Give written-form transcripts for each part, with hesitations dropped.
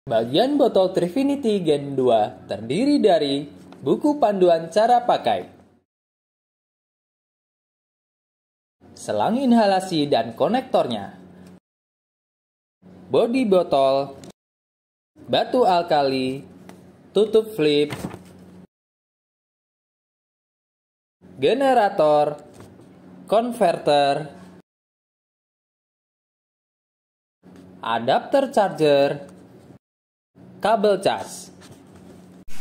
Bagian botol Trifinity Gen 2 terdiri dari buku panduan cara pakai, selang inhalasi dan konektornya, bodi botol, batu alkali, tutup flip, generator, konverter, adapter charger, kabel cas.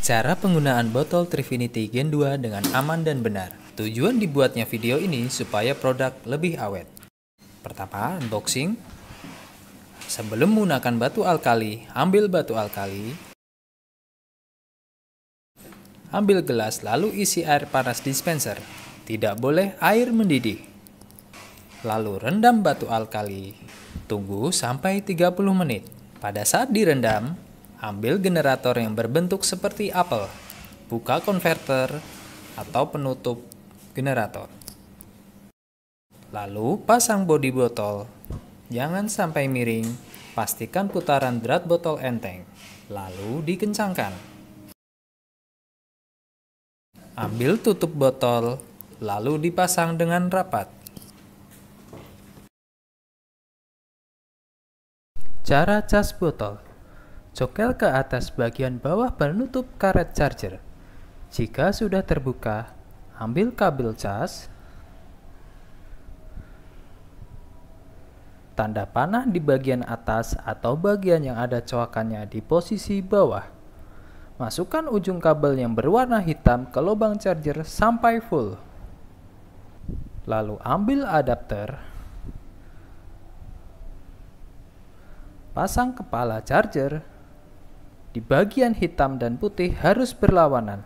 Cara penggunaan botol Trifinity Gen 2 dengan aman dan benar. Tujuan dibuatnya video ini supaya produk lebih awet. Pertama, unboxing. Sebelum menggunakan batu alkali, ambil batu alkali. Ambil gelas lalu isi air panas dispenser. Tidak boleh air mendidih. Lalu rendam batu alkali. Tunggu sampai 30 menit. Pada saat direndam, ambil generator yang berbentuk seperti apel. Buka konverter atau penutup generator. Lalu pasang bodi botol. Jangan sampai miring. Pastikan putaran drat botol enteng. Lalu dikencangkan. Ambil tutup botol, lalu dipasang dengan rapat. Cara cas botol. Cokel ke atas bagian bawah penutup karet charger. Jika sudah terbuka, ambil kabel cas. Tanda panah di bagian atas atau bagian yang ada coakannya di posisi bawah. Masukkan ujung kabel yang berwarna hitam ke lubang charger sampai full. Lalu ambil adapter. Pasang kepala charger. Di bagian hitam dan putih harus berlawanan.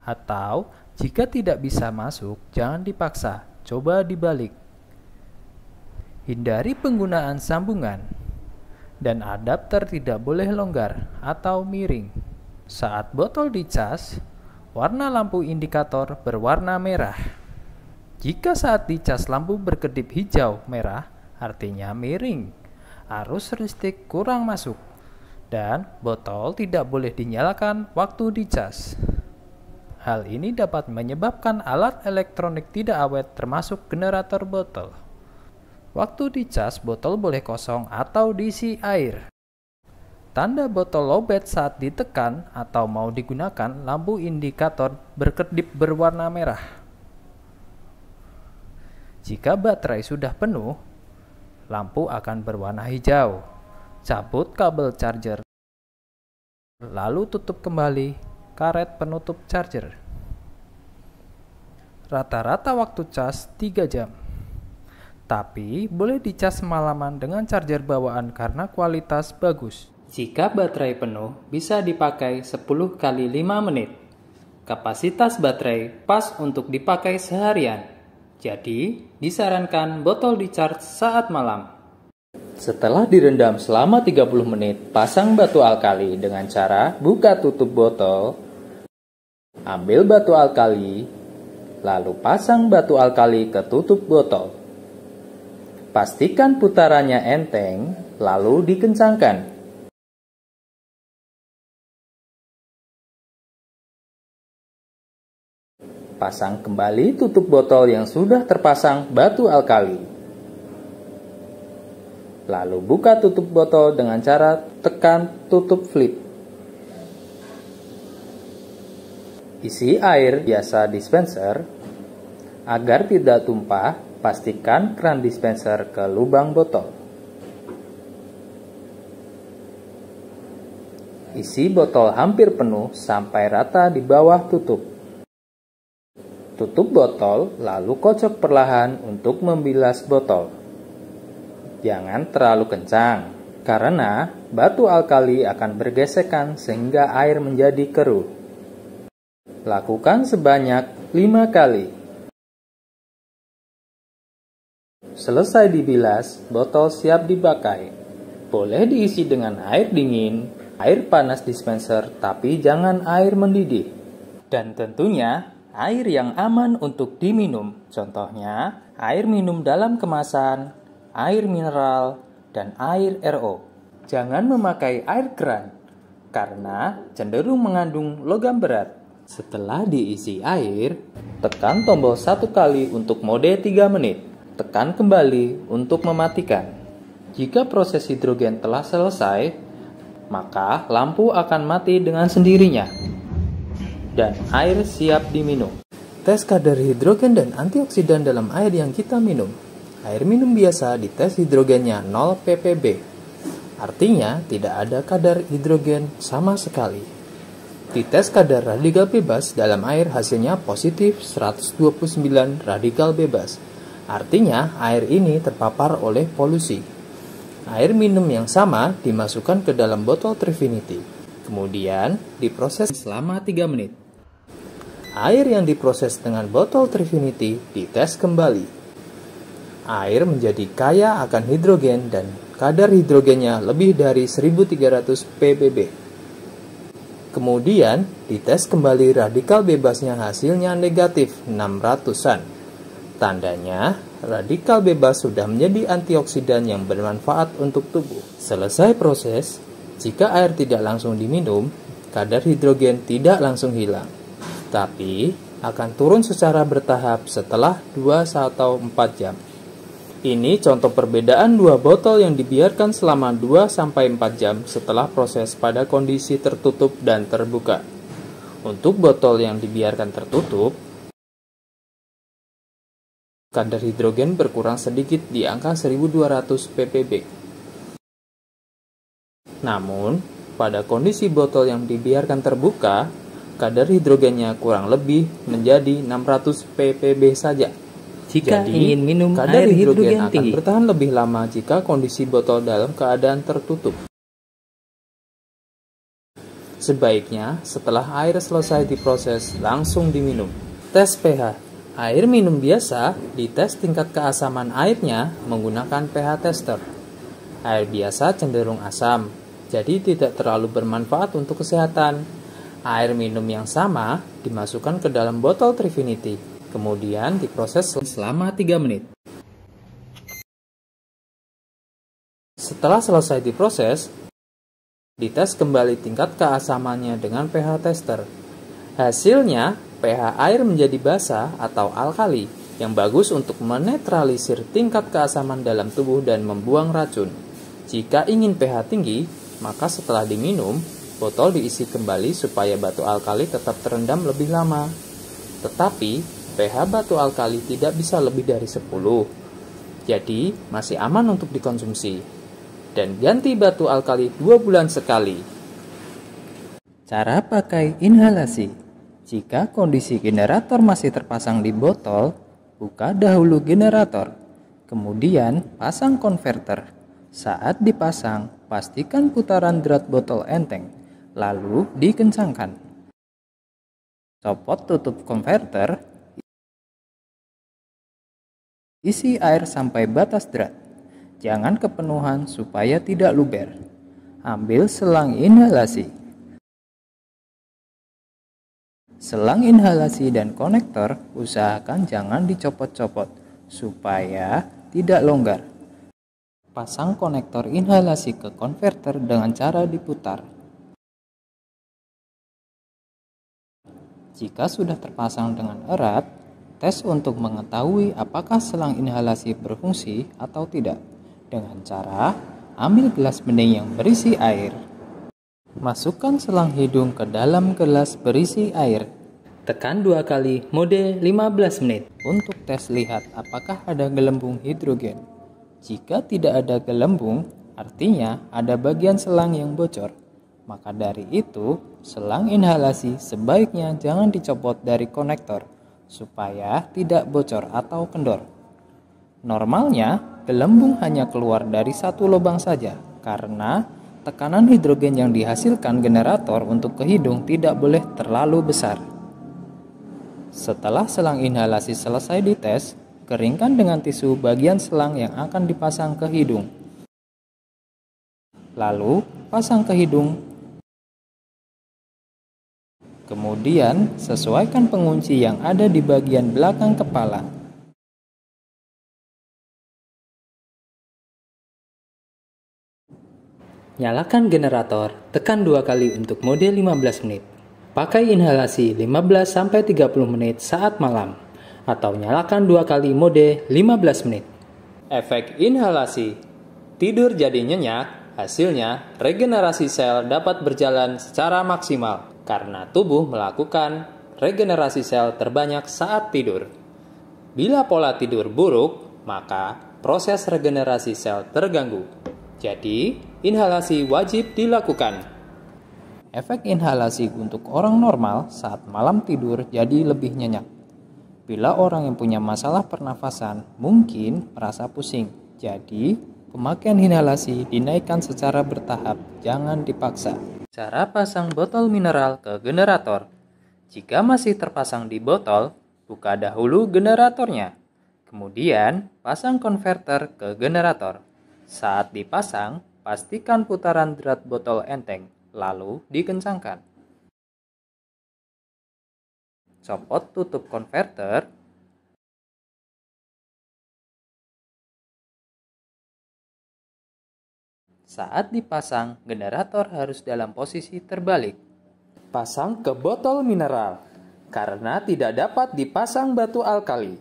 Atau jika tidak bisa masuk, jangan dipaksa, coba dibalik. Hindari penggunaan sambungan. Dan adapter tidak boleh longgar atau miring. Saat botol dicas, warna lampu indikator berwarna merah. Jika saat dicas lampu berkedip hijau merah, artinya miring. Arus listrik kurang masuk. Dan botol tidak boleh dinyalakan waktu dicas. Hal ini dapat menyebabkan alat elektronik tidak awet termasuk generator botol. Waktu dicas, botol boleh kosong atau diisi air. Tanda botol lowbat saat ditekan atau mau digunakan, lampu indikator berkedip berwarna merah. Jika baterai sudah penuh, lampu akan berwarna hijau. Cabut kabel charger, lalu tutup kembali karet penutup charger. Rata-rata waktu cas 3 jam. Tapi boleh dicas semalaman dengan charger bawaan karena kualitas bagus. Jika baterai penuh, bisa dipakai 10 kali 5 menit. Kapasitas baterai pas untuk dipakai seharian. Jadi, disarankan botol di-charge saat malam. Setelah direndam selama 30 menit, pasang batu alkali dengan cara buka tutup botol, ambil batu alkali, lalu pasang batu alkali ke tutup botol. Pastikan putarannya enteng, lalu dikencangkan. Pasang kembali tutup botol yang sudah terpasang batu alkali. Lalu buka tutup botol dengan cara tekan tutup flip. Isi air biasa dispenser. Agar tidak tumpah, pastikan keran dispenser ke lubang botol. Isi botol hampir penuh sampai rata di bawah tutup. Tutup botol, lalu kocok perlahan untuk membilas botol. Jangan terlalu kencang, karena batu alkali akan bergesekan sehingga air menjadi keruh. Lakukan sebanyak 5 kali. Selesai dibilas, botol siap dipakai. Boleh diisi dengan air dingin, air panas dispenser, tapi jangan air mendidih. Dan tentunya, air yang aman untuk diminum. Contohnya, air minum dalam kemasan, air mineral, dan air RO. Jangan memakai air keran, karena cenderung mengandung logam berat. Setelah diisi air, tekan tombol 1 kali untuk mode 3 menit. Tekan kembali untuk mematikan. Jika proses hidrogen telah selesai, maka lampu akan mati dengan sendirinya dan air siap diminum. Tes kadar hidrogen dan antioksidan dalam air yang kita minum. Air minum biasa dites hidrogennya 0 ppb. Artinya tidak ada kadar hidrogen sama sekali. Dites kadar radikal bebas dalam air hasilnya positif 129 radikal bebas. Artinya air ini terpapar oleh polusi. Air minum yang sama dimasukkan ke dalam botol Trifinity. Kemudian diproses selama 3 menit. Air yang diproses dengan botol Trifinity dites kembali. Air menjadi kaya akan hidrogen dan kadar hidrogennya lebih dari 1300 ppb. Kemudian dites kembali radikal bebasnya hasilnya negatif 600-an. Tandanya radikal bebas sudah menjadi antioksidan yang bermanfaat untuk tubuh. Selesai proses, jika air tidak langsung diminum, kadar hidrogen tidak langsung hilang, tapi akan turun secara bertahap setelah 2 atau 4 jam. Ini contoh perbedaan dua botol yang dibiarkan selama 2-4 jam setelah proses pada kondisi tertutup dan terbuka. Untuk botol yang dibiarkan tertutup, kadar hidrogen berkurang sedikit di angka 1200 ppb. Namun, pada kondisi botol yang dibiarkan terbuka, kadar hidrogennya kurang lebih menjadi 600 ppb saja. Jika Jadi, ingin minum kadar air hidrogen hidrogen akan tinggi, bertahan lebih lama jika kondisi botol dalam keadaan tertutup. Sebaiknya, setelah air selesai diproses, langsung diminum. Tes pH. Air minum biasa dites tingkat keasaman airnya menggunakan pH tester. Air biasa cenderung asam, jadi tidak terlalu bermanfaat untuk kesehatan. Air minum yang sama dimasukkan ke dalam botol Trifinity. Kemudian diproses selama 3 menit. Setelah selesai diproses, dites kembali tingkat keasamannya dengan pH tester. Hasilnya, pH air menjadi basa atau alkali yang bagus untuk menetralisir tingkat keasaman dalam tubuh dan membuang racun. Jika ingin pH tinggi, maka setelah diminum, botol diisi kembali supaya batu alkali tetap terendam lebih lama. Tetapi, pH batu alkali tidak bisa lebih dari 10. Jadi, masih aman untuk dikonsumsi. Dan ganti batu alkali 2 bulan sekali. cara pakai inhalasi. Jika kondisi generator masih terpasang di botol, buka dahulu generator. Kemudian, pasang konverter. Saat dipasang, pastikan putaran drat botol enteng, lalu dikencangkan. Copot tutup konverter. Isi air sampai batas drat. Jangan kepenuhan supaya tidak luber. Ambil selang inhalasi. Selang inhalasi dan konektor usahakan jangan dicopot-copot supaya tidak longgar. Pasang konektor inhalasi ke konverter dengan cara diputar. Jika sudah terpasang dengan erat, tes untuk mengetahui apakah selang inhalasi berfungsi atau tidak dengan cara ambil gelas bening yang berisi air. Masukkan selang hidung ke dalam gelas berisi air. Tekan 2 kali mode 15 menit untuk tes lihat apakah ada gelembung hidrogen. Jika tidak ada gelembung, artinya ada bagian selang yang bocor. Maka dari itu, selang inhalasi sebaiknya jangan dicopot dari konektor supaya tidak bocor atau kendor. Normalnya, gelembung hanya keluar dari satu lubang saja karena tekanan hidrogen yang dihasilkan generator untuk ke hidung tidak boleh terlalu besar. Setelah selang inhalasi selesai dites, keringkan dengan tisu bagian selang yang akan dipasang ke hidung. Lalu, pasang ke hidung. Kemudian, sesuaikan pengunci yang ada di bagian belakang kepala. Nyalakan generator, tekan 2 kali untuk mode 15 menit. Pakai inhalasi 15-30 menit saat malam, atau nyalakan 2 kali mode 15 menit. Efek inhalasi: tidur jadi nyenyak, hasilnya regenerasi sel dapat berjalan secara maksimal karena tubuh melakukan regenerasi sel terbanyak saat tidur. Bila pola tidur buruk, maka proses regenerasi sel terganggu. Jadi, inhalasi wajib dilakukan. Efek inhalasi untuk orang normal saat malam tidur jadi lebih nyenyak. Bila orang yang punya masalah pernafasan mungkin merasa pusing. Jadi, pemakaian inhalasi dinaikkan secara bertahap, jangan dipaksa. Cara pasang botol mineral ke generator. Jika masih terpasang di botol, buka dahulu generatornya. Kemudian, pasang konverter ke generator. Saat dipasang, pastikan putaran drat botol enteng, lalu dikencangkan. Copot tutup konverter. Saat dipasang, generator harus dalam posisi terbalik. Pasang ke botol mineral. Karena tidak dapat dipasang batu alkali.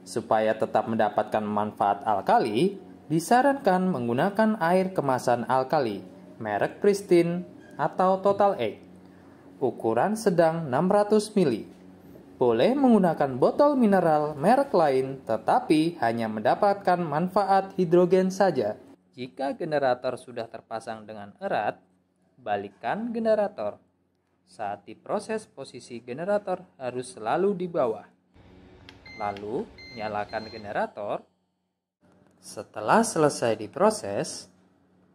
Supaya tetap mendapatkan manfaat alkali, disarankan menggunakan air kemasan alkali, merek Pristine atau Total Egg. Ukuran sedang 600 ml. Boleh menggunakan botol mineral merek lain, tetapi hanya mendapatkan manfaat hidrogen saja. Jika generator sudah terpasang dengan erat, balikkan generator. Saat diproses, posisi generator harus selalu di bawah. Lalu, nyalakan generator. Setelah selesai diproses,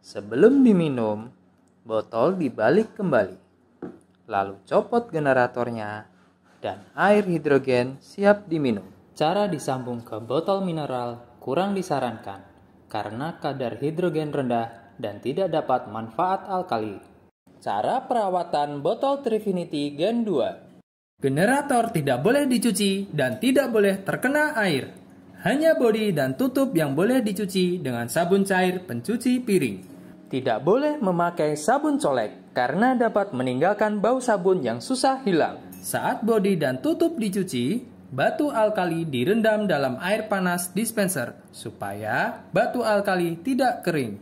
sebelum diminum, botol dibalik kembali. Lalu copot generatornya dan air hidrogen siap diminum. Cara disambung ke botol mineral kurang disarankan karena kadar hidrogen rendah dan tidak dapat manfaat alkali. Cara perawatan botol Trifinity Gen 2. Generator tidak boleh dicuci dan tidak boleh terkena air. Hanya bodi dan tutup yang boleh dicuci dengan sabun cair pencuci piring. Tidak boleh memakai sabun colek karena dapat meninggalkan bau sabun yang susah hilang. Saat bodi dan tutup dicuci, batu alkali direndam dalam air panas dispenser supaya batu alkali tidak kering.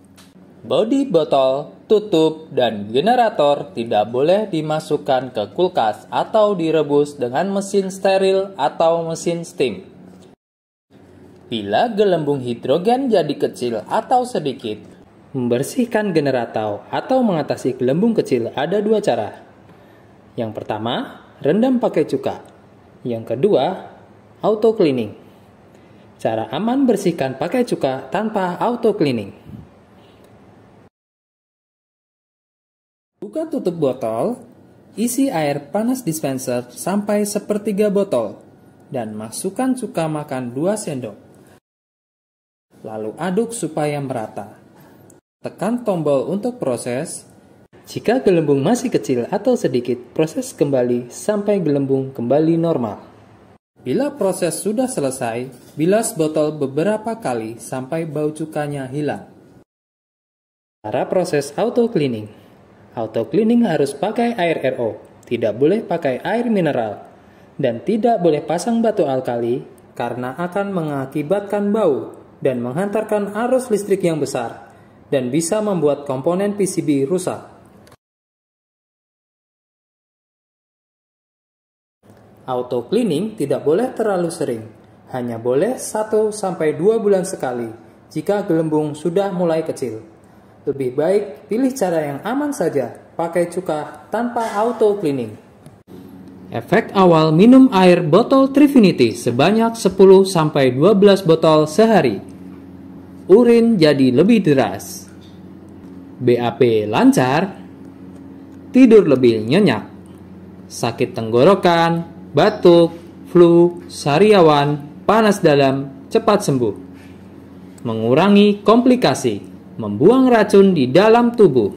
Bodi botol, tutup, dan generator tidak boleh dimasukkan ke kulkas atau direbus dengan mesin steril atau mesin steam. Bila gelembung hidrogen jadi kecil atau sedikit, membersihkan generator atau mengatasi gelembung kecil ada 2 cara. Yang pertama, rendam pakai cuka. Yang kedua, auto cleaning. Cara aman bersihkan pakai cuka tanpa auto cleaning. Buka tutup botol, isi air panas dispenser sampai 1/3 botol, dan masukkan cuka makan 2 sendok. Lalu aduk supaya merata. Tekan tombol untuk proses. Jika gelembung masih kecil atau sedikit, proses kembali sampai gelembung kembali normal. Bila proses sudah selesai, bilas botol beberapa kali sampai bau cukanya hilang. Cara proses auto cleaning. Auto cleaning harus pakai air RO, tidak boleh pakai air mineral, dan tidak boleh pasang batu alkali karena akan mengakibatkan bau dan menghantarkan arus listrik yang besar dan bisa membuat komponen PCB rusak. Auto cleaning tidak boleh terlalu sering, hanya boleh 1-2 bulan sekali jika gelembung sudah mulai kecil. Lebih baik pilih cara yang aman saja, pakai cuka tanpa auto cleaning. Efek awal minum air botol Trifinity sebanyak 10-12 botol sehari. Urin jadi lebih deras. BAP lancar. Tidur lebih nyenyak. Sakit tenggorokan, batuk, flu, sariawan, panas dalam, cepat sembuh. Mengurangi komplikasi. Membuang racun di dalam tubuh.